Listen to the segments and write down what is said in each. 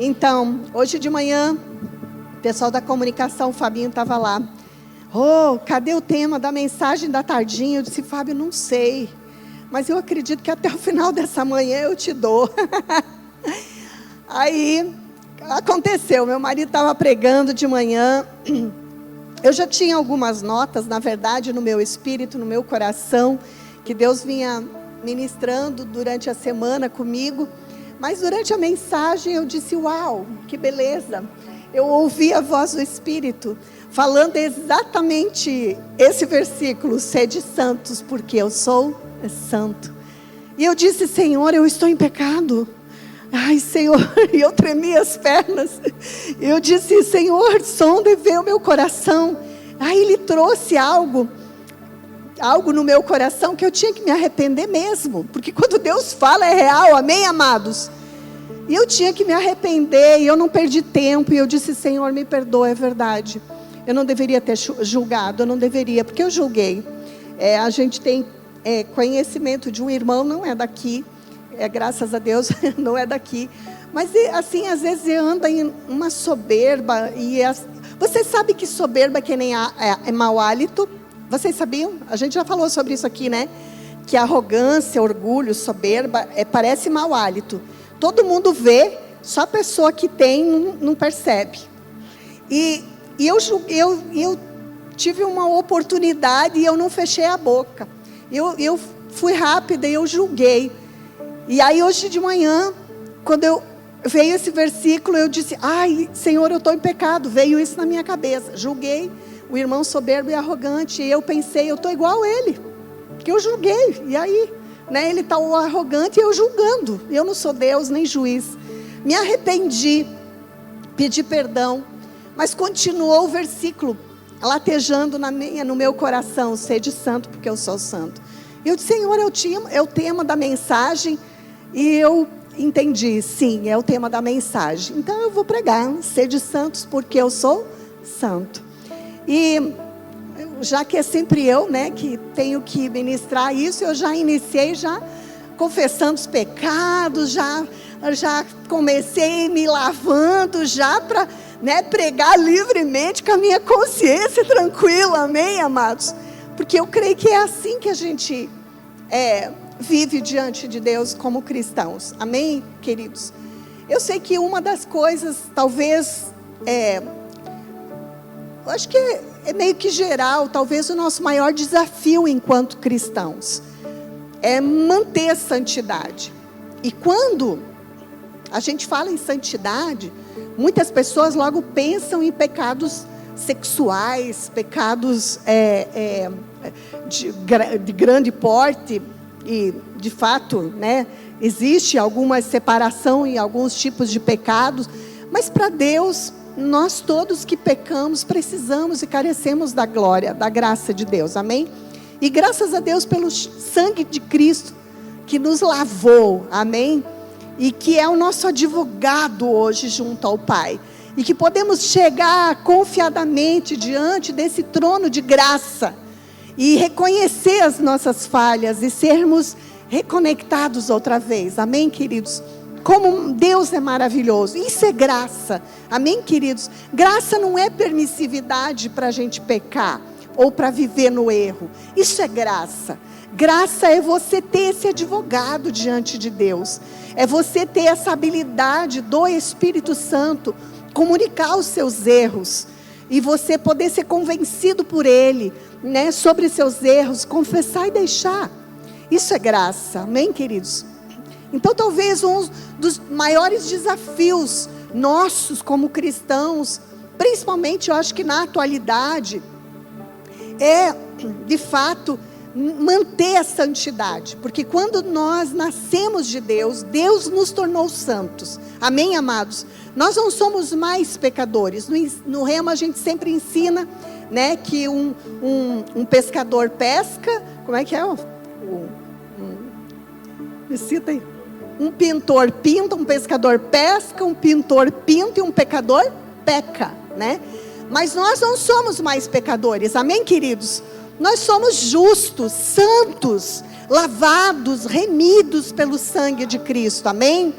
Então, hoje de manhã, o pessoal da comunicação, o Fabinho estava lá. Oh, cadê o tema da mensagem da tardinha? Eu disse, Fábio, não sei. Mas eu acredito que até o final dessa manhã eu te dou. Aí, aconteceu. Meu marido estava pregando de manhã. Eu já tinha algumas notas, na verdade, no meu espírito, no meu coração, que Deus vinha ministrando durante a semana comigo. Mas durante a mensagem eu disse, uau, que beleza. Eu ouvi a voz do Espírito falando exatamente esse versículo, sede santos, porque eu sou santo. E eu disse, Senhor, eu estou em pecado. Ai, Senhor, e eu tremi as pernas. Eu disse, Senhor, sonda e vê o meu coração. Aí Ele trouxe algo no meu coração que eu tinha que me arrepender mesmo. Porque quando Deus fala é real, amém, amados? E eu tinha que me arrepender, e eu não perdi tempo. E eu disse, Senhor, me perdoa, é verdade. Eu não deveria ter julgado, eu não deveria, porque eu julguei. A gente tem conhecimento de um irmão, não é daqui. Graças a Deus, não é daqui. Mas assim, às vezes anda em uma soberba. Você sabe que soberba que nem é mau hálito? Vocês sabiam? A gente já falou sobre isso aqui, né? Que arrogância, orgulho, soberba, parece mau hálito. Todo mundo vê, só a pessoa que tem não percebe. E eu tive uma oportunidade e eu não fechei a boca. Eu fui rápida e eu julguei. E aí hoje de manhã, quando veio esse versículo, eu disse, ai, Senhor, eu estou em pecado. Veio isso na minha cabeça. Julguei o irmão soberbo e arrogante. E eu pensei, eu estou igual a ele. Porque eu julguei. E aí, né, ele está arrogante e eu julgando. Eu não sou Deus nem juiz. Me arrependi, pedi perdão. Mas continuou o versículo latejando no meu coração. Sede santo, porque eu sou santo. Eu disse, Senhor, é o tema da mensagem. E eu entendi, sim, é o tema da mensagem. Então eu vou pregar, sede santos, porque eu sou santo. E já que é sempre eu, né, que tenho que ministrar isso, eu já iniciei confessando os pecados, já comecei me lavando já para, né, pregar livremente com a minha consciência tranquila, amém, amados? Porque eu creio que é assim que a gente vive diante de Deus como cristãos, amém, queridos? Eu sei que uma das coisas, talvez, eu acho que é meio que geral, talvez o nosso maior desafio enquanto cristãos, é manter a santidade. E quando a gente fala em santidade, muitas pessoas logo pensam em pecados sexuais, pecados de grande porte, e de fato, né, existe alguma separação em alguns tipos de pecados, mas para Deus, nós todos que pecamos, precisamos e carecemos da glória, da graça de Deus, amém? E graças a Deus pelo sangue de Cristo, que nos lavou, amém? E que é o nosso advogado hoje junto ao Pai. E que podemos chegar confiadamente diante desse trono de graça. E reconhecer as nossas falhas e sermos reconectados outra vez. Amém, queridos? Como Deus é maravilhoso. Isso é graça. Amém, queridos? Graça não é permissividade para a gente pecar ou para viver no erro. Isso é graça. Graça é você ter esse advogado diante de Deus. É você ter essa habilidade do Espírito Santo, comunicar os seus erros. E você poder ser convencido por Ele, né, sobre seus erros, confessar e deixar. Isso é graça, amém, queridos? Então talvez um dos maiores desafios nossos como cristãos, principalmente eu acho que na atualidade, é de fato manter a santidade. Porque quando nós nascemos de Deus, Deus nos tornou santos, amém, amados? Nós não somos mais pecadores. No Rema a gente sempre ensina, né, que um pescador pesca. Como é que é? Me cita aí. Um pintor pinta, um pescador pesca, um pintor pinta e um pecador peca, né? Mas nós não somos mais pecadores, amém, queridos? Nós somos justos, santos, lavados, remidos pelo sangue de Cristo, amém?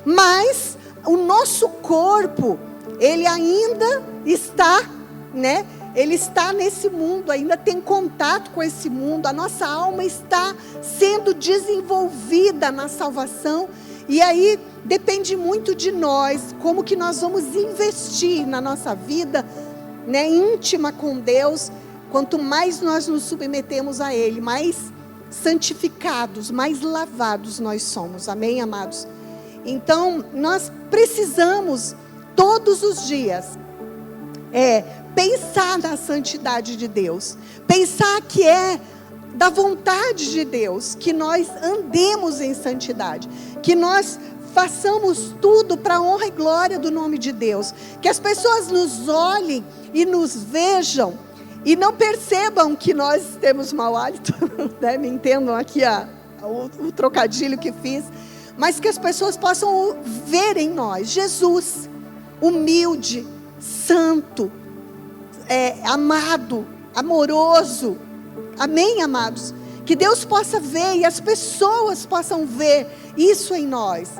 Mas o nosso corpo, ele ainda está, né? Ele está nesse mundo, ainda tem contato com esse mundo. A nossa alma está sendo desenvolvida na salvação. E aí depende muito de nós, como que nós vamos investir na nossa vida, né, íntima com Deus. Quanto mais nós nos submetemos a Ele, mais santificados, mais lavados nós somos. Amém, amados? Então, nós precisamos, todos os dias, pensar na santidade de Deus. Pensar que é da vontade de Deus, que nós andemos em santidade. Que nós façamos tudo para a honra e glória do nome de Deus. Que as pessoas nos olhem e nos vejam e não percebam que nós temos mau hálito, né? Me entendam aqui o trocadilho que fiz. Mas que as pessoas possam ver em nós Jesus, humilde, santo, amado, amoroso. Amém, amados? Que Deus possa ver e as pessoas possam ver isso em nós.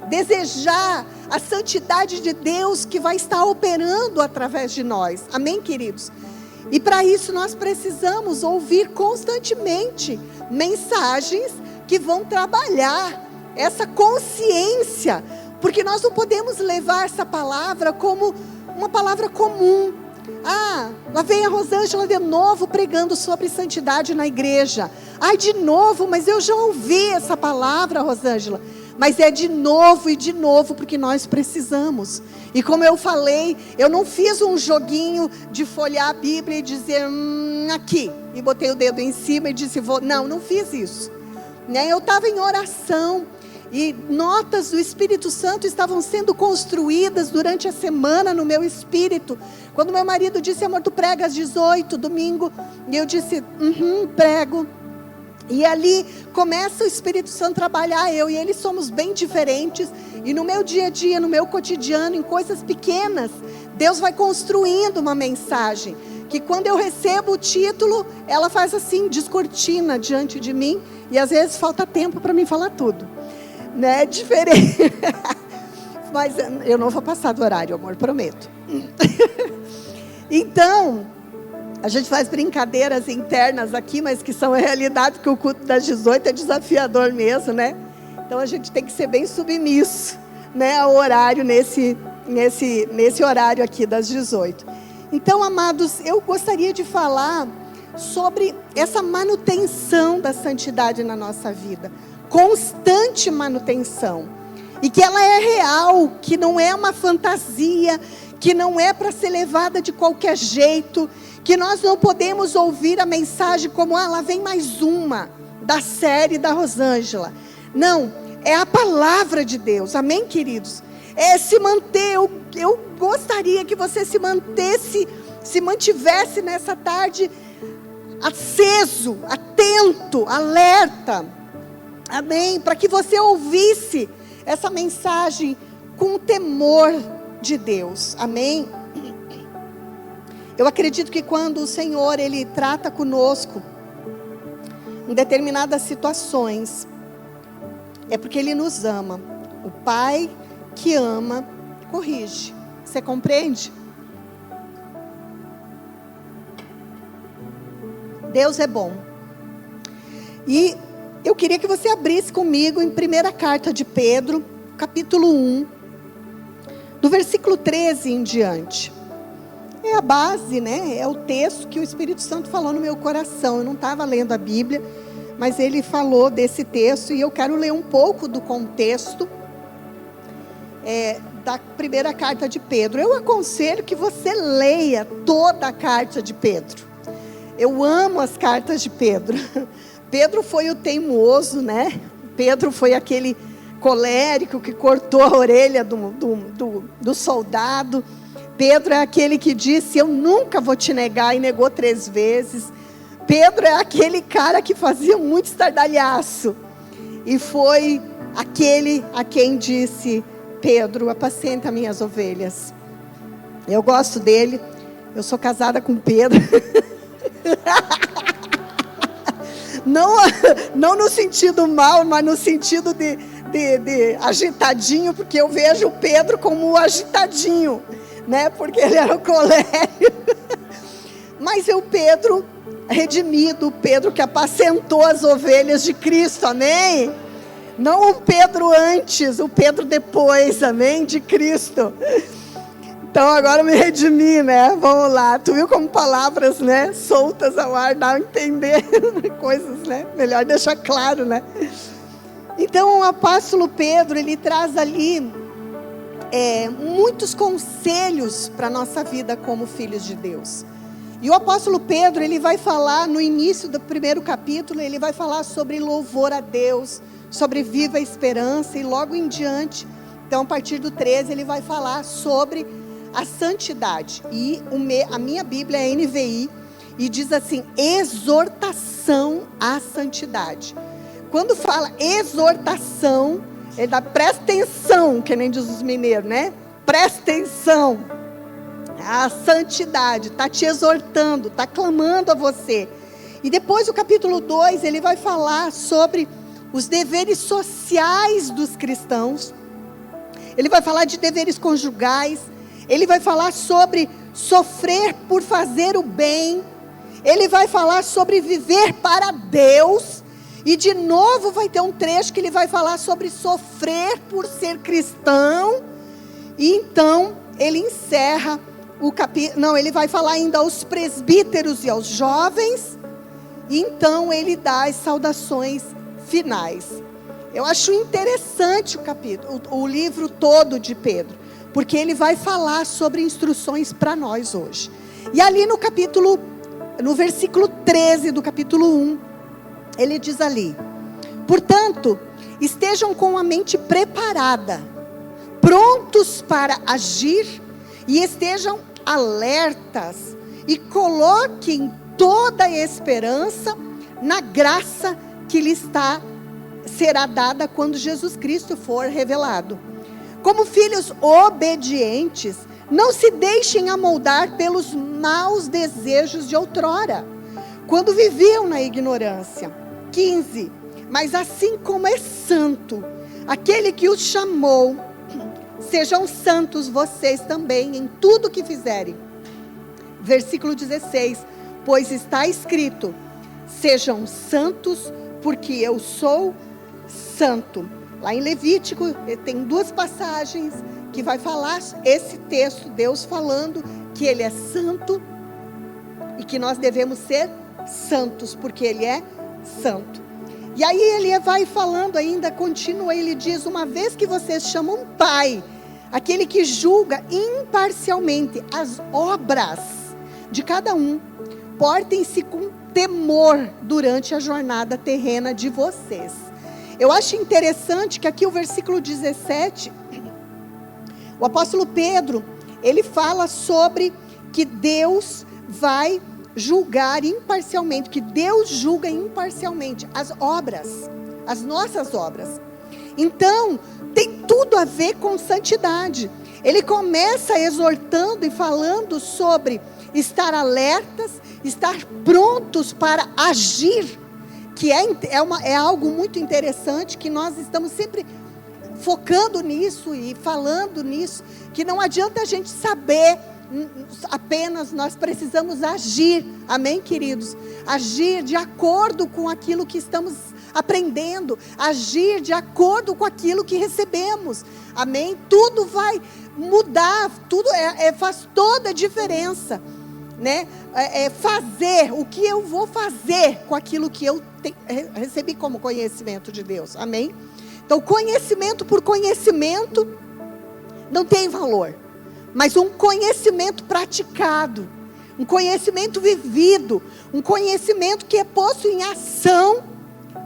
Desejar a santidade de Deus que vai estar operando através de nós. Amém, queridos? E para isso nós precisamos ouvir constantemente mensagens que vão trabalhar essa consciência. Porque nós não podemos levar essa palavra como uma palavra comum. Lá vem a Rosângela de novo pregando sobre santidade na igreja. De novo, mas eu já ouvi essa palavra, Rosângela. Mas é de novo e de novo, porque nós precisamos. E como eu falei, eu não fiz um joguinho de folhear a Bíblia e dizer, aqui. E botei o dedo em cima e disse, não fiz isso. Né? Eu estava em oração. E notas do Espírito Santo estavam sendo construídas durante a semana no meu espírito. Quando meu marido disse, amor, tu prega às 18, domingo. E eu disse, prego. E ali começa o Espírito Santo a trabalhar. Eu e ele somos bem diferentes. E no meu dia a dia, no meu cotidiano, em coisas pequenas, Deus vai construindo uma mensagem. Que quando eu recebo o título, ela faz assim, descortina diante de mim. E às vezes falta tempo para mim falar tudo. Né? Diferente. Mas eu não vou passar do horário, amor, prometo. Então, a gente faz brincadeiras internas aqui, mas que são a realidade, porque o culto das 18 é desafiador mesmo, né? Então a gente tem que ser bem submisso, né, ao horário, nesse horário aqui das 18. Então, amados, eu gostaria de falar sobre essa manutenção da santidade na nossa vida. Constante manutenção. E que ela é real, que não é uma fantasia, que não é para ser levada de qualquer jeito, que nós não podemos ouvir a mensagem como, lá vem mais uma da série da Rosângela. Não, é a palavra de Deus, amém, queridos? É se manter, eu gostaria que você se mantivesse nessa tarde aceso, atento, alerta, amém? Para que você ouvisse essa mensagem com o temor de Deus, amém? Eu acredito que quando o Senhor, Ele trata conosco em determinadas situações, é porque Ele nos ama. O Pai que ama, corrige. Você compreende? Deus é bom. E eu queria que você abrisse comigo em 1ª carta de Pedro, capítulo 1, do versículo 13 em diante. É a base, né? É o texto que o Espírito Santo falou no meu coração. Eu não estava lendo a Bíblia, mas ele falou desse texto e eu quero ler um pouco do contexto da 1ª carta de Pedro. Eu aconselho que você leia toda a carta de Pedro. Eu amo as cartas de Pedro. Pedro foi o teimoso, né? Pedro foi aquele colérico que cortou a orelha do soldado. Pedro é aquele que disse, eu nunca vou te negar, e negou 3 vezes. Pedro é aquele cara que fazia muito estardalhaço. E foi aquele a quem disse, Pedro, apacenta minhas ovelhas. Eu gosto dele. Eu sou casada com Pedro. Não no sentido mal, mas no sentido de agitadinho, porque eu vejo o Pedro como o agitadinho, né? Porque ele era o colérico. Mas é o Pedro redimido, o Pedro que apacentou as ovelhas de Cristo, amém? Não o Pedro antes, o Pedro depois, amém? De Cristo. Então agora eu me redimi, né? Vamos lá. Tu viu como palavras, né? Soltas ao ar, dá a entender coisas, né? Melhor deixar claro, né? Então o apóstolo Pedro, ele traz ali muitos conselhos para a nossa vida como filhos de Deus. E o apóstolo Pedro, ele vai falar no início do primeiro capítulo, ele vai falar sobre louvor a Deus, sobre viva a esperança, e logo em diante, então a partir do 13, ele vai falar sobre a santidade. E a minha Bíblia é NVI, e diz assim, exortação à santidade. Quando fala exortação, ele dá, presta atenção, que nem diz os mineiros, né? Presta atenção. A santidade está te exortando, está clamando a você. E depois o capítulo 2, ele vai falar sobre os deveres sociais dos cristãos. Ele vai falar de deveres conjugais. Ele vai falar sobre sofrer por fazer o bem. Ele vai falar sobre viver para Deus. E de novo vai ter um trecho que ele vai falar sobre sofrer por ser cristão. E então ele encerra o capítulo. Não, ele vai falar ainda aos presbíteros e aos jovens. E então ele dá as saudações finais. Eu acho interessante o capítulo, o livro todo de Pedro, porque ele vai falar sobre instruções para nós hoje. E ali no versículo 13 do capítulo 1, ele diz ali: portanto, estejam com a mente preparada, prontos para agir, e estejam alertas, e coloquem toda a esperança na graça que lhes será dada quando Jesus Cristo for revelado. Como filhos obedientes, não se deixem amoldar pelos maus desejos de outrora, quando viviam na ignorância. 15. Mas assim como é santo aquele que os chamou, sejam santos vocês também em tudo que fizerem. Versículo 16. Pois está escrito: sejam santos, porque eu sou santo. Lá em Levítico, tem 2 passagens que vai falar esse texto, Deus falando que Ele é santo e que nós devemos ser santos, porque Ele é santo. E aí ele vai falando ainda, continua, ele diz: uma vez que vocês chamam Pai, aquele que julga imparcialmente as obras de cada um, portem-se com temor durante a jornada terrena de vocês. Eu acho interessante que aqui o versículo 17, o apóstolo Pedro, ele fala sobre que Deus vai julgar imparcialmente, que Deus julga imparcialmente as obras, as nossas obras. Então, tem tudo a ver com santidade. Ele começa exortando e falando sobre estar alertas, estar prontos para agir, que é algo muito interessante, que nós estamos sempre focando nisso e falando nisso, que não adianta a gente saber apenas, nós precisamos agir, amém, queridos? Agir de acordo com aquilo que estamos aprendendo, agir de acordo com aquilo que recebemos, amém? Tudo vai mudar, tudo faz toda a diferença, né? Fazer o que eu vou fazer com aquilo que eu recebi como conhecimento de Deus, amém? Então, conhecimento por conhecimento não tem valor, mas um conhecimento praticado, um conhecimento vivido, um conhecimento que é posto em ação,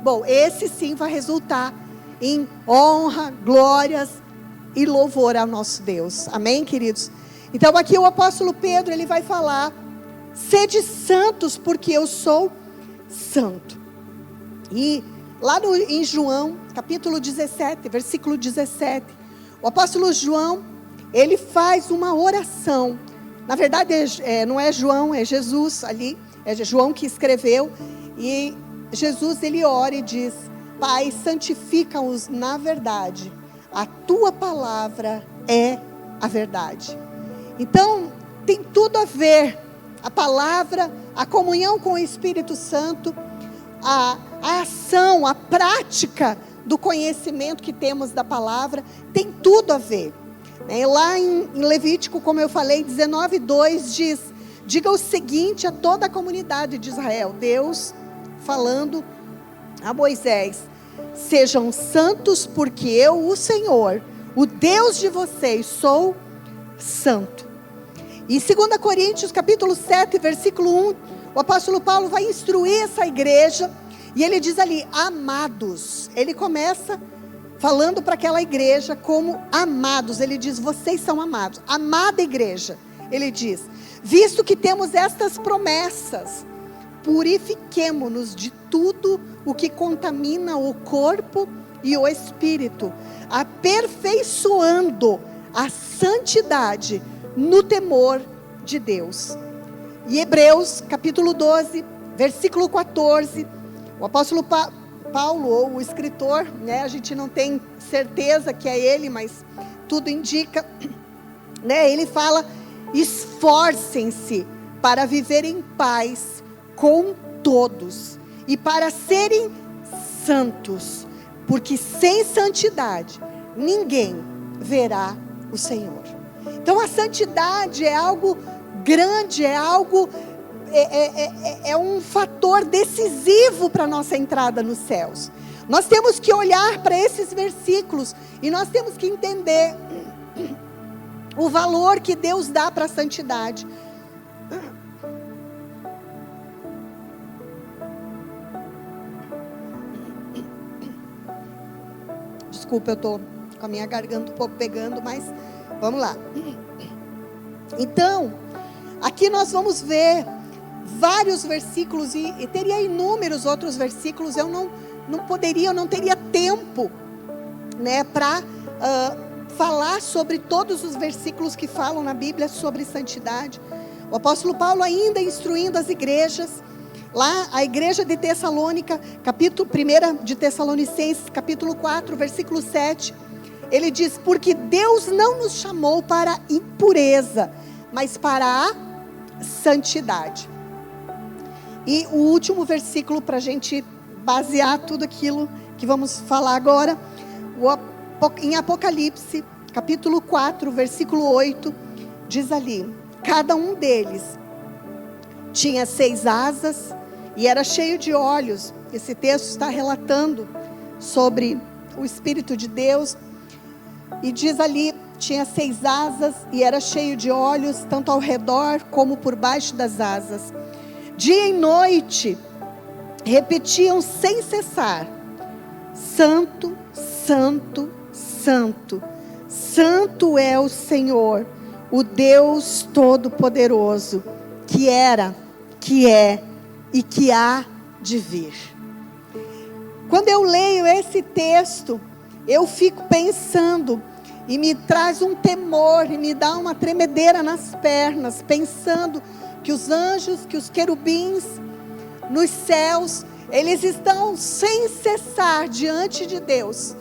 bom, esse sim vai resultar em honra, glórias e louvor ao nosso Deus, amém, queridos? Então aqui o apóstolo Pedro, ele vai falar: sede santos, porque eu sou santo. E lá em João, capítulo 17, versículo 17, o apóstolo João, ele faz uma oração. Na verdade, não é João, é Jesus ali. É João que escreveu. E Jesus, ele ora e diz: Pai, santifica-os na verdade. A tua palavra é a verdade. Então, tem tudo a ver. A palavra, a comunhão com o Espírito Santo, a ação, a prática do conhecimento que temos da palavra, tem tudo a ver. Lá em Levítico, como eu falei, 19:2 diz: diga o seguinte a toda a comunidade de Israel, Deus falando a Moisés: sejam santos, porque eu, o Senhor, o Deus de vocês, sou santo. E 2 Coríntios capítulo 7, versículo 1, o apóstolo Paulo vai instruir essa igreja, e ele diz ali, amados. Ele começa falando para aquela igreja como amados. Ele diz, vocês são amados. Amada igreja, ele diz, visto que temos estas promessas, purifiquemo-nos de tudo o que contamina o corpo e o espírito, aperfeiçoando a santidade no temor de Deus. E Hebreus capítulo 12, versículo 14, o apóstolo Paulo, ou o escritor, a gente não tem certeza que é ele, mas tudo indica, ele fala, esforcem-se para viver em paz com todos, e para serem santos, porque sem santidade, ninguém verá o Senhor. Então a santidade é algo grande, é algo, é um fator decisivo para a nossa entrada nos céus. Nós temos que olhar para esses versículos, e nós temos que entender o valor que Deus dá para a santidade. Desculpa, eu estou com a minha garganta um pouco pegando, mas vamos lá. Então, aqui nós vamos ver vários versículos, e teria inúmeros outros versículos. Eu não teria tempo, para falar sobre todos os versículos que falam na Bíblia sobre santidade. O apóstolo Paulo ainda instruindo as igrejas, lá a igreja de Tessalônica, capítulo 1 de Tessalonicenses, capítulo 4, versículo 7, ele diz, porque Deus não nos chamou para a impureza, mas para a santidade. E o último versículo para a gente basear tudo aquilo que vamos falar agora, em Apocalipse, capítulo 4, versículo 8, diz ali, cada um deles tinha 6 asas e era cheio de olhos. Esse texto está relatando sobre o Espírito de Deus, e diz ali, tinha 6 asas e era cheio de olhos, tanto ao redor como por baixo das asas. Dia e noite repetiam sem cessar, santo, santo, santo, santo é o Senhor, o Deus Todo-Poderoso, que era, que é e que há de vir. Quando eu leio esse texto, eu fico pensando, e me traz um temor, e me dá uma tremedeira nas pernas, pensando que os anjos, que os querubins nos céus, eles estão sem cessar diante de Deus,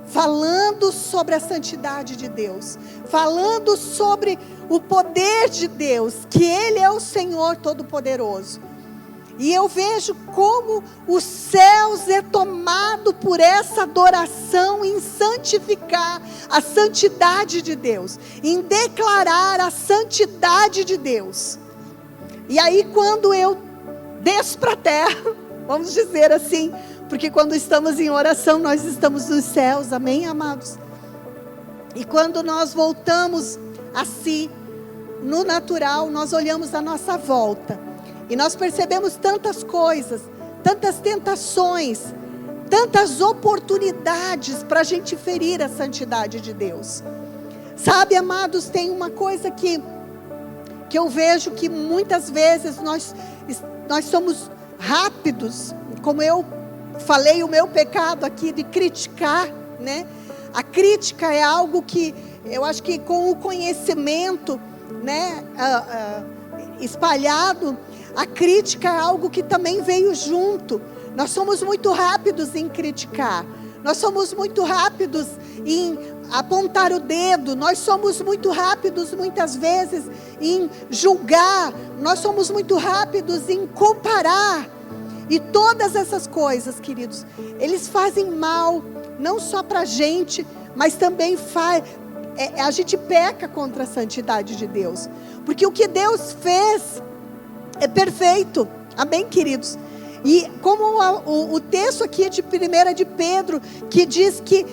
falando sobre a santidade de Deus, falando sobre o poder de Deus, que Ele é o Senhor Todo-Poderoso. E eu vejo como os céus é tomado por essa adoração em santificar a santidade de Deus, em declarar a santidade de Deus. E aí quando eu desço para a terra, vamos dizer assim, porque quando estamos em oração, nós estamos nos céus, amém, amados? E quando nós voltamos a si, no natural, nós olhamos à nossa volta, e nós percebemos tantas coisas, tantas tentações, tantas oportunidades para a gente ferir a santidade de Deus. Sabe, amados, tem uma coisa que eu vejo que muitas vezes nós somos rápidos, como eu falei o meu pecado aqui de criticar, A crítica é algo que eu acho que com o conhecimento, espalhado, a crítica é algo que também veio junto, Nós somos muito rápidos em criticar. Nós somos muito rápidos em apontar o dedo. Nós somos muito rápidos, muitas vezes, em julgar. Nós somos muito rápidos em comparar. E todas essas coisas, queridos, eles fazem mal, não só para a gente, mas também a gente peca contra a santidade de Deus. Porque o que Deus fez é perfeito. Amém, queridos? E como o texto aqui de 1 de Pedro, que diz que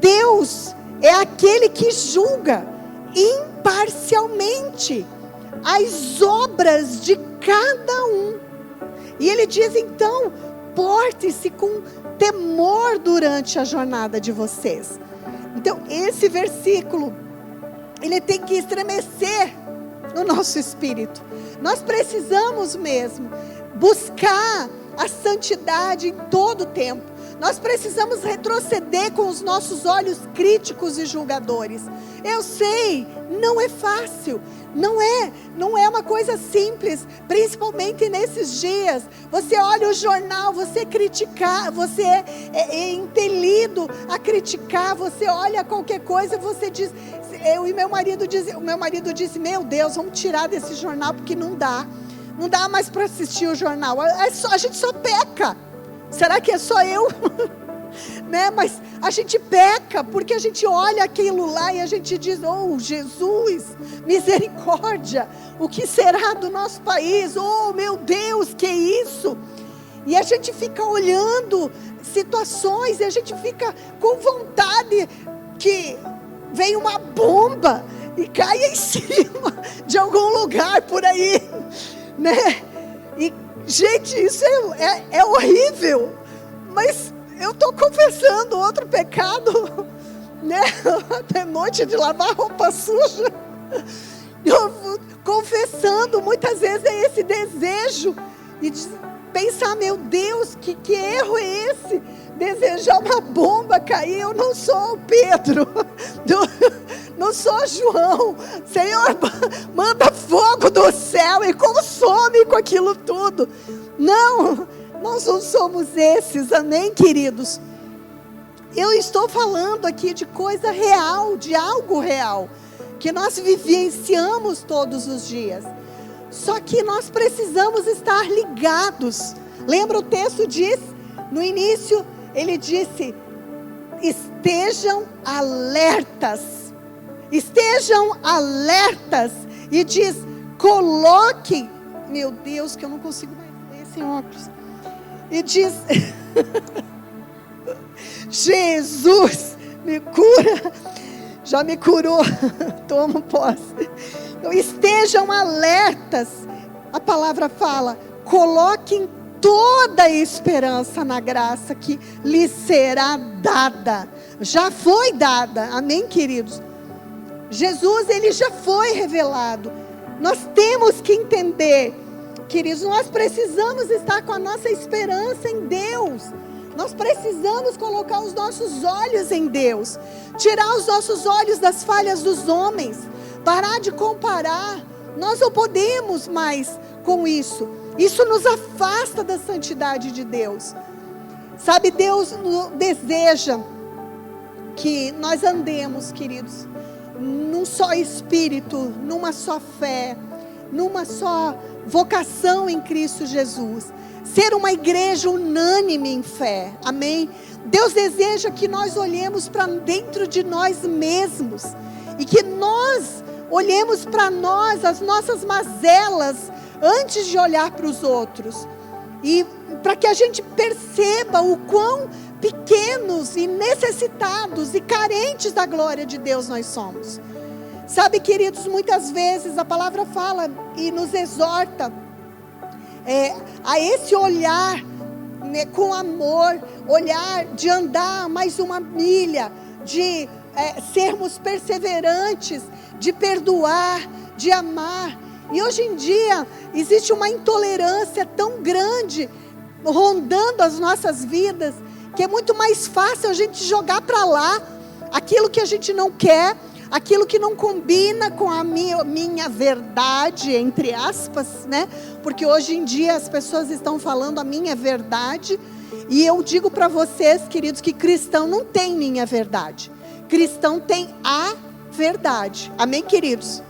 Deus é aquele que julga imparcialmente as obras de cada um. E ele diz então, porte-se com temor durante a jornada de vocês. Então esse versículo, ele tem que estremecer no nosso espírito. Nós precisamos mesmo buscar a santidade em todo o tempo. Nós precisamos retroceder com os nossos olhos críticos e julgadores. Eu sei, não é fácil, não é uma coisa simples, principalmente nesses dias. Você olha o jornal, você criticar, você é impelido a criticar, você olha qualquer coisa, você diz, o meu marido disse, meu Deus, vamos tirar desse jornal porque não dá mais para assistir o jornal, a gente só peca. Será que é só eu? Né? Mas a gente peca porque a gente olha aquilo lá e a gente diz, oh Jesus, misericórdia, o que será do nosso país? Oh meu Deus, que isso? E a gente fica olhando situações e a gente fica com vontade que vem uma bomba e caia em cima de algum lugar por aí, né? E gente, isso é horrível, mas eu estou confessando outro pecado, né? Tem monte de lavar roupa suja. Eu confessando, muitas vezes é esse desejo e pensar, meu Deus, que erro é esse? Desejar uma bomba cair. Eu não sou o Pedro, não sou João. Senhor, manda fogo do céu e consome com aquilo tudo. Não, nós não somos esses, amém, queridos? Eu estou falando aqui de coisa real, de algo real, que nós vivenciamos todos os dias. Só que nós precisamos estar ligados. Lembra o texto diz, no início, ele disse, estejam alertas. Estejam alertas. E diz, coloquem, meu Deus, que eu não consigo mais ver sem óculos. E diz, Jesus, me cura. Já me curou, tomo posse. Então, estejam alertas. A palavra fala, coloquem toda a esperança na graça que lhes será dada. Já foi dada, amém, queridos? Jesus, ele já foi revelado. Nós temos que entender, queridos, nós precisamos estar com a nossa esperança em Deus. Nós precisamos colocar os nossos olhos em Deus. Tirar os nossos olhos das falhas dos homens. Parar de comparar. Nós não podemos mais com isso. Isso nos afasta da santidade de Deus. Sabe, Deus deseja que nós andemos, queridos, num só espírito, numa só fé, numa só vocação em Cristo Jesus. Ser uma igreja unânime em fé, amém? Deus deseja que nós olhemos para dentro de nós mesmos e que nós olhemos para nós, as nossas mazelas, antes de olhar para os outros. E para que a gente perceba o quão pequenos e necessitados e carentes da glória de Deus nós somos. Sabe, queridos, muitas vezes a palavra fala e nos exorta a esse olhar, né, com amor, olhar de andar mais uma milha, de sermos perseverantes, de perdoar, de amar. E hoje em dia existe uma intolerância tão grande rondando as nossas vidas, que é muito mais fácil a gente jogar para lá aquilo que a gente não quer, aquilo que não combina com a minha verdade, entre aspas, né? Porque hoje em dia as pessoas estão falando a minha verdade, e eu digo para vocês, queridos, que cristão não tem minha verdade, cristão tem a verdade, amém, queridos?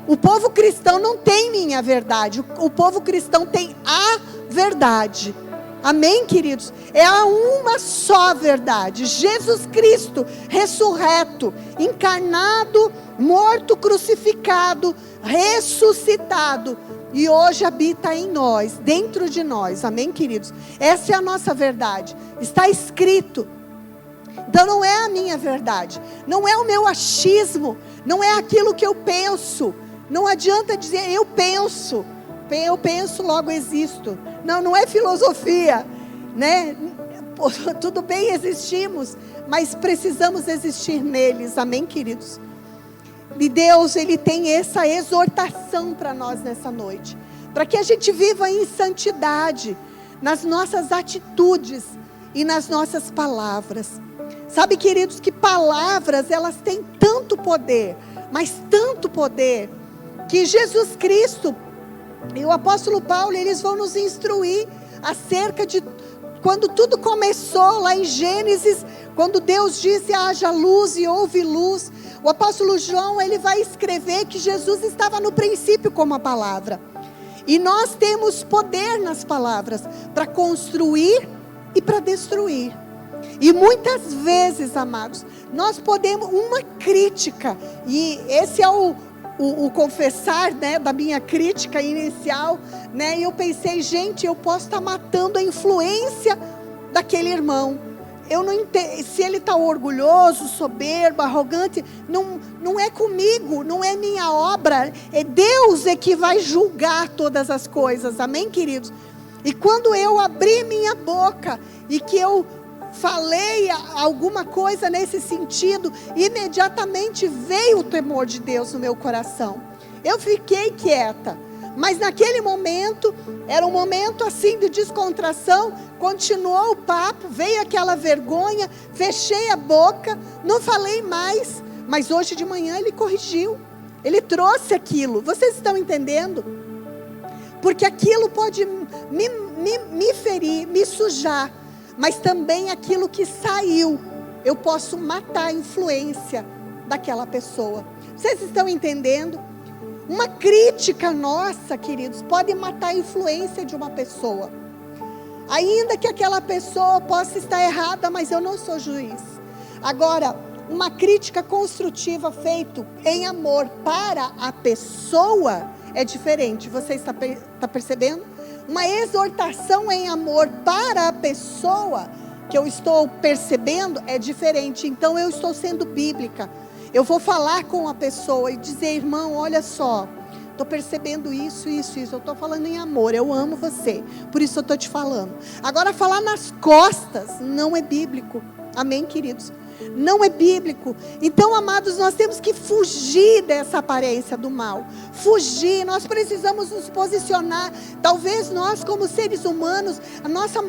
O povo cristão não tem minha verdade, o povo cristão tem a verdade, amém, queridos? É a uma só verdade, Jesus Cristo ressurreto, encarnado, morto, crucificado, ressuscitado, e hoje habita em nós, dentro de nós, amém, queridos? Essa é a nossa verdade, está escrito. Então não é a minha verdade, não é o meu achismo, não é aquilo que eu penso. Não adianta dizer eu penso logo existo. Não é filosofia, né? Tudo bem, existimos, mas precisamos existir neles, amém, queridos? E Deus, Ele tem essa exortação para nós nessa noite, para que a gente viva em santidade, nas nossas atitudes e nas nossas palavras. Sabe, queridos, que palavras, elas têm tanto poder, mas tanto poder, que Jesus Cristo e o apóstolo Paulo, eles vão nos instruir acerca de quando tudo começou lá em Gênesis, quando Deus disse haja luz e houve luz. O apóstolo João, ele vai escrever que Jesus estava no princípio como a palavra, e nós temos poder nas palavras para construir e para destruir. E muitas vezes, amados, nós podemos, uma crítica, e esse é o confessar, né, da minha crítica inicial, né, e eu pensei, gente, eu posso estar matando a influência daquele irmão. Eu não entendo, se ele está orgulhoso, soberbo, arrogante, não é comigo, não é minha obra, é Deus que vai julgar todas as coisas, amém, queridos? E quando eu abri minha boca, e que eu falei alguma coisa nesse sentido, imediatamente veio o temor de Deus no meu coração. Eu fiquei quieta, mas naquele momento, era um momento assim de descontração, continuou o papo, veio aquela vergonha, fechei a boca, não falei mais, mas hoje de manhã ele corrigiu, ele trouxe aquilo, vocês estão entendendo? Porque aquilo pode me ferir, me sujar, mas também aquilo que saiu, eu posso matar a influência daquela pessoa. Vocês estão entendendo? Uma crítica nossa, queridos, pode matar a influência de uma pessoa. Ainda que aquela pessoa possa estar errada, mas eu não sou juiz. Agora, uma crítica construtiva feita em amor para a pessoa é diferente. Você está percebendo? Uma exortação em amor para a pessoa que eu estou percebendo é diferente. Então eu estou sendo bíblica. Eu vou falar com a pessoa e dizer, irmão, olha só, estou percebendo isso. Eu estou falando em amor, eu amo você, por isso eu estou te falando. Agora, falar nas costas não é bíblico, amém, queridos? Não é bíblico. Então, amados, nós temos que fugir dessa aparência do mal. Fugir, nós precisamos nos posicionar. Talvez nós, como seres humanos, a nossa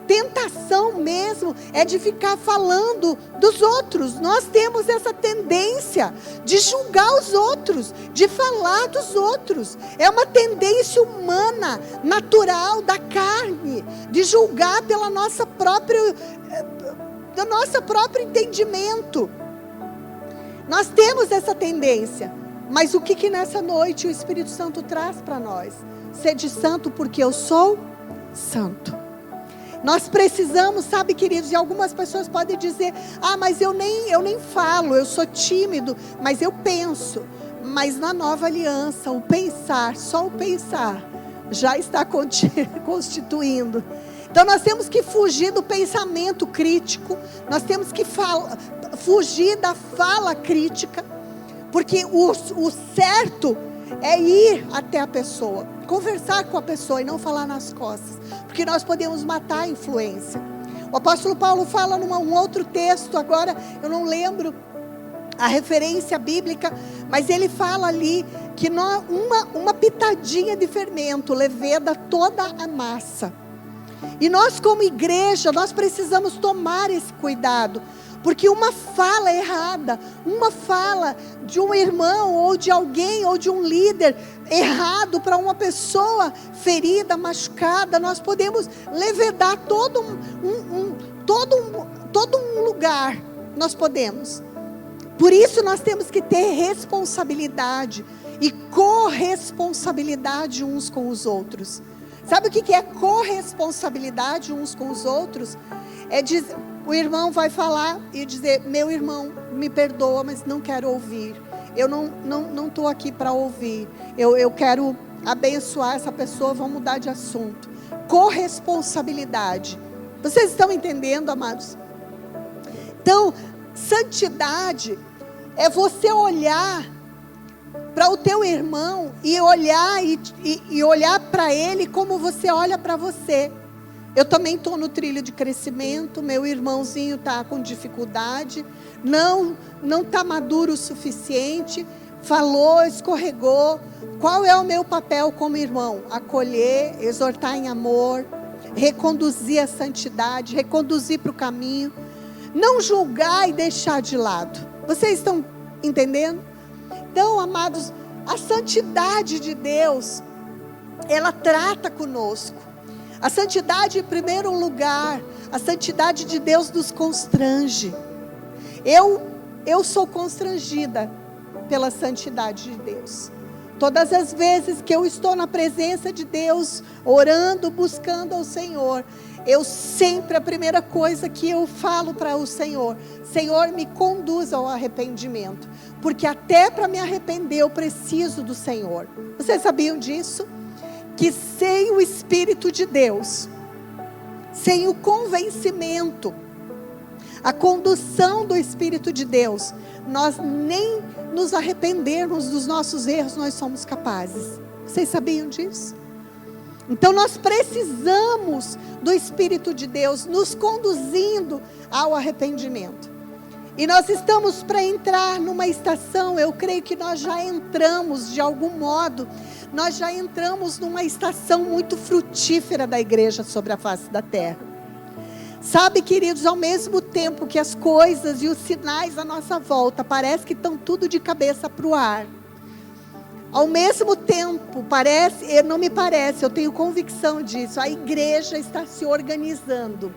tentação mesmo é de ficar falando dos outros. Nós temos essa tendência de julgar os outros, de falar dos outros. É uma tendência humana, natural, da carne, de julgar pela nossa própria... do nosso próprio entendimento. Nós temos essa tendência, mas o que nessa noite o Espírito Santo traz para nós? Sede santo porque eu sou santo. Nós precisamos, sabe, queridos, e algumas pessoas podem dizer, mas eu nem falo, eu sou tímido, mas eu penso. Mas na nova aliança, o pensar, só o pensar, já está constituindo. Então nós temos que fugir do pensamento crítico, nós temos que fugir da fala crítica, porque o certo é ir até a pessoa, conversar com a pessoa e não falar nas costas, porque nós podemos matar a influência. O apóstolo Paulo fala num outro texto, agora eu não lembro a referência bíblica, mas ele fala ali que uma pitadinha de fermento leveda toda a massa. E nós como igreja, nós precisamos tomar esse cuidado, Porque uma fala errada, uma fala de um irmão, ou de alguém, ou de um líder errado para uma pessoa ferida, machucada, nós podemos levedar todo um lugar. Nós podemos. Por isso nós temos que ter responsabilidade e corresponsabilidade uns com os outros. Sabe o que é corresponsabilidade uns com os outros? É dizer, o irmão vai falar e dizer: meu irmão, me perdoa, mas não quero ouvir. Eu não estou aqui para ouvir. Eu quero abençoar essa pessoa, vamos mudar de assunto. Corresponsabilidade. Vocês estão entendendo, amados? Então, santidade é você olhar para o teu irmão e olhar para ele como você olha para você. Eu também estou no trilho de crescimento, meu irmãozinho está com dificuldade, não está maduro o suficiente, falou, escorregou. Qual é o meu papel como irmão? Acolher, exortar em amor, reconduzir a santidade, reconduzir para o caminho, não julgar e deixar de lado. Vocês estão entendendo? Então, amados, a santidade de Deus, ela trata conosco. A santidade, em primeiro lugar, a santidade de Deus nos constrange. Eu sou constrangida pela santidade de Deus. Todas as vezes que eu estou na presença de Deus, orando, buscando ao Senhor, a primeira coisa que eu falo para o Senhor: Senhor, me conduz ao arrependimento. Porque até para me arrepender eu preciso do Senhor. Vocês sabiam disso? Que sem o Espírito de Deus, sem o convencimento, a condução do Espírito de Deus, nós nem nos arrependermos dos nossos erros nós somos capazes. Vocês sabiam disso? Então nós precisamos do Espírito de Deus nos conduzindo ao arrependimento. E nós estamos para entrar numa estação, eu creio que nós já entramos de algum modo, nós já entramos numa estação muito frutífera da igreja sobre a face da terra. Sabe, queridos, ao mesmo tempo que as coisas e os sinais à nossa volta parece que estão tudo de cabeça para o ar, ao mesmo tempo, não me parece, eu tenho convicção disso, a igreja está se organizando.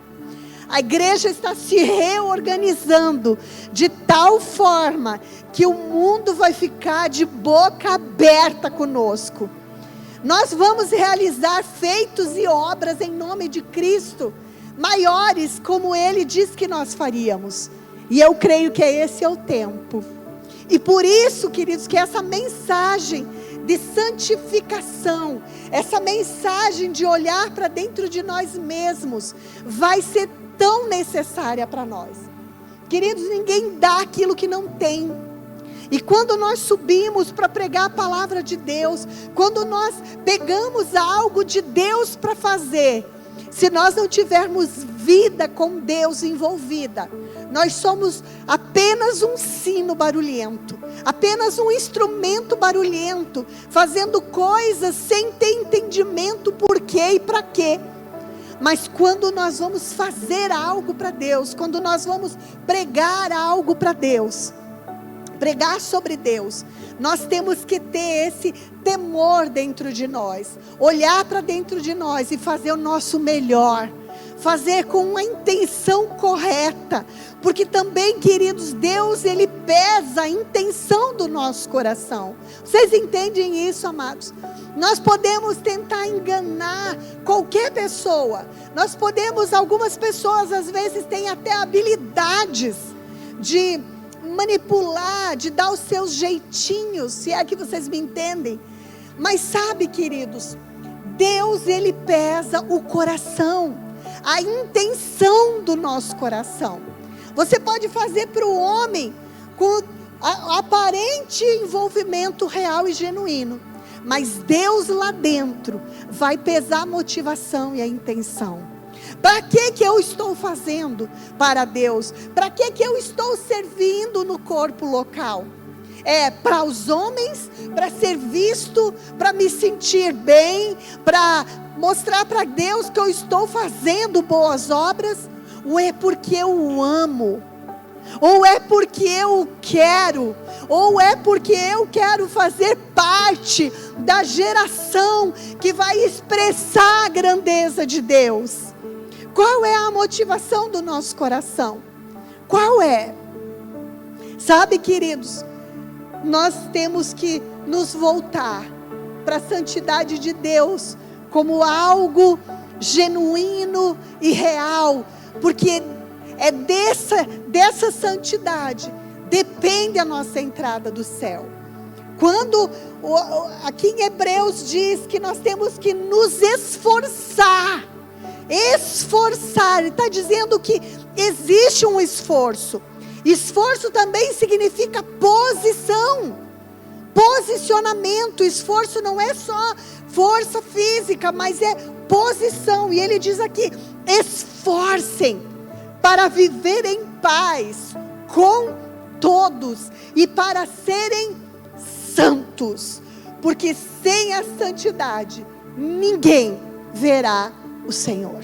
A igreja está se reorganizando de tal forma que o mundo vai ficar de boca aberta conosco. Nós vamos realizar feitos e obras em nome de Cristo, maiores como Ele diz que nós faríamos. E eu creio que esse é o tempo. E por isso, queridos, que essa mensagem de santificação, essa mensagem de olhar para dentro de nós mesmos, vai ser tão necessária para nós. Queridos, ninguém dá aquilo que não tem. E quando nós subimos para pregar a palavra de Deus, quando nós pegamos algo de Deus para fazer, se nós não tivermos vida com Deus envolvida, nós somos apenas um sino barulhento, apenas um instrumento barulhento, fazendo coisas sem ter entendimento por quê e para quê. Mas quando nós vamos fazer algo para Deus, quando nós vamos pregar algo para Deus, pregar sobre Deus, nós temos que ter esse temor dentro de nós, olhar para dentro de nós e fazer o nosso melhor, fazer com uma intenção correta, porque também, queridos, Deus, Ele pesa a intenção do nosso coração. Vocês entendem isso, amados? Nós podemos tentar enganar qualquer pessoa, algumas pessoas às vezes têm até habilidades de manipular, de dar os seus jeitinhos, se é que vocês me entendem. Mas sabe, queridos, Deus, Ele pesa o coração, a intenção do nosso coração. Você pode fazer para o homem com aparente envolvimento real e genuíno, mas Deus lá dentro vai pesar a motivação e a intenção. Para que eu estou fazendo para Deus? Para que eu estou servindo no corpo local? É para os homens, para ser visto, para me sentir bem, para mostrar para Deus que eu estou fazendo boas obras? Ou é porque eu o amo? ou é porque eu quero, ou é porque eu quero fazer parte da geração que vai expressar a grandeza de Deus? Qual é a motivação do nosso coração? Qual é? Sabe, queridos, nós temos que nos voltar para a santidade de Deus como algo genuíno e real, porque é dessa santidade depende a nossa entrada do céu. Quando aqui em Hebreus diz que nós temos que nos esforçar, ele está dizendo que existe um esforço. Esforço também significa posição, posicionamento. Esforço não é só força física, mas é posição. E ele diz aqui: esforcem para viver em paz com todos e para serem santos, porque sem a santidade ninguém verá o Senhor.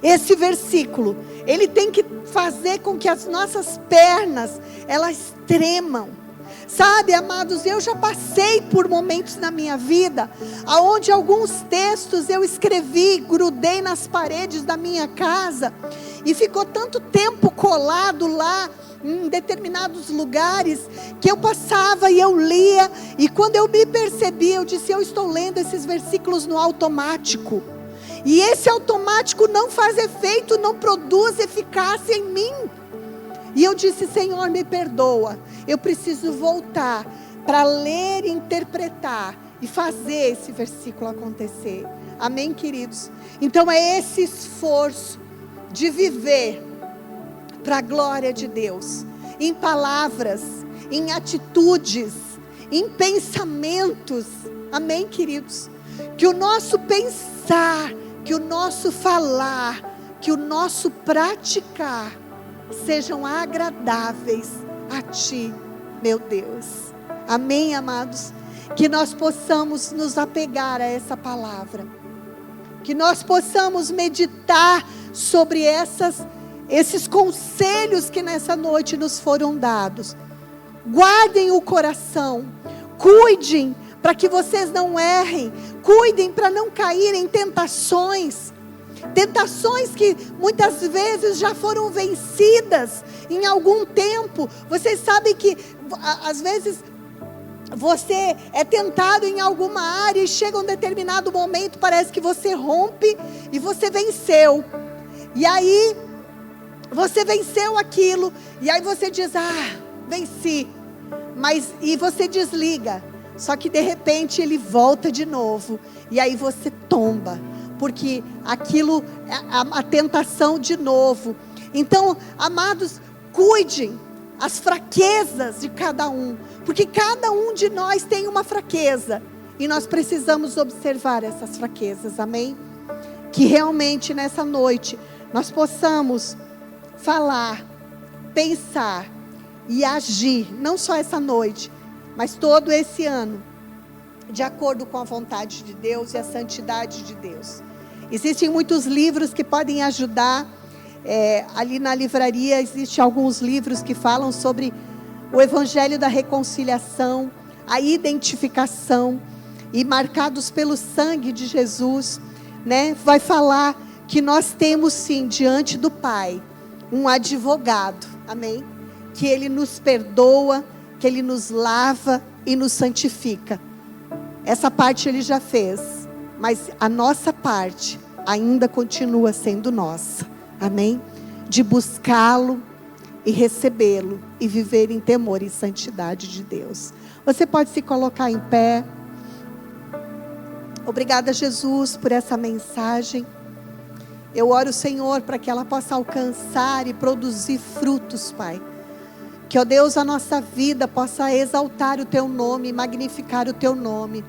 Esse versículo, ele tem que fazer com que as nossas pernas, elas tremam. Sabe, amados, eu já passei por momentos na minha vida, aonde alguns textos eu escrevi, grudei nas paredes da minha casa, e ficou tanto tempo colado lá, em determinados lugares, que eu passava e eu lia, e quando eu me percebi, eu disse: eu estou lendo esses versículos no automático, e esse automático não faz efeito, não produz eficácia em mim. E eu disse: Senhor, me perdoa, eu preciso voltar para ler, interpretar e fazer esse versículo acontecer. Amém, queridos? Então é esse esforço de viver para a glória de Deus, em palavras, em atitudes, em pensamentos. Amém, queridos? Que o nosso pensar, que o nosso falar, que o nosso praticar sejam agradáveis a Ti, meu Deus. Amém, amados? Que nós possamos nos apegar a essa palavra, que nós possamos meditar sobre esses conselhos que nessa noite nos foram dados. Guardem o coração, cuidem para que vocês não errem, cuidem para não cair em tentações que muitas vezes já foram vencidas em algum tempo. Vocês sabem que às vezes você é tentado em alguma área e chega um determinado momento, parece que você rompe e você venceu. E aí você venceu aquilo, e aí você diz: venci. E você desliga. Só que de repente ele volta de novo, e aí você tomba, porque aquilo, a tentação de novo. Então, amados, cuidem as fraquezas de cada um, porque cada um de nós tem uma fraqueza, e nós precisamos observar essas fraquezas. Amém? Que realmente nessa noite nós possamos falar, pensar e agir, não só essa noite, mas todo esse ano, de acordo com a vontade de Deus e a santidade de Deus. Existem muitos livros que podem ajudar. Ali na livraria existem alguns livros que falam sobre o Evangelho da Reconciliação, a identificação, e marcados pelo sangue de Jesus, né? Vai falar que nós temos sim diante do Pai um advogado, amém? Que Ele nos perdoa, que Ele nos lava e nos santifica. Essa parte Ele já fez, mas a nossa parte ainda continua sendo nossa, amém? De buscá-lo e recebê-lo e viver em temor e santidade de Deus. Você pode se colocar em pé. Obrigada, Jesus, por essa mensagem. Eu oro, Senhor, para que ela possa alcançar e produzir frutos, Pai. Que, ó Deus, a nossa vida possa exaltar o Teu nome, magnificar o Teu nome.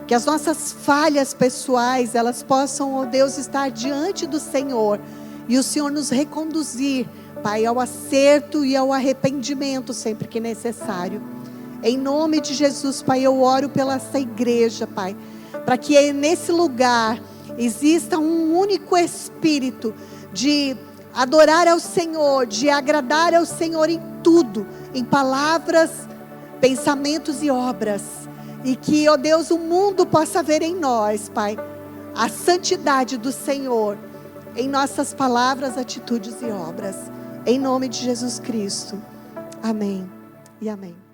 Que as nossas falhas pessoais, elas possam, ó Deus, estar diante do Senhor. E o Senhor nos reconduzir, Pai, ao acerto e ao arrependimento sempre que necessário. Em nome de Jesus, Pai, eu oro pela essa igreja, Pai. Para que nesse lugar exista um único espírito de adorar ao Senhor, de agradar ao Senhor em tudo, em palavras, pensamentos e obras. E que, ó Deus, o mundo possa ver em nós, Pai, a santidade do Senhor, em nossas palavras, atitudes e obras. Em nome de Jesus Cristo. Amém e amém.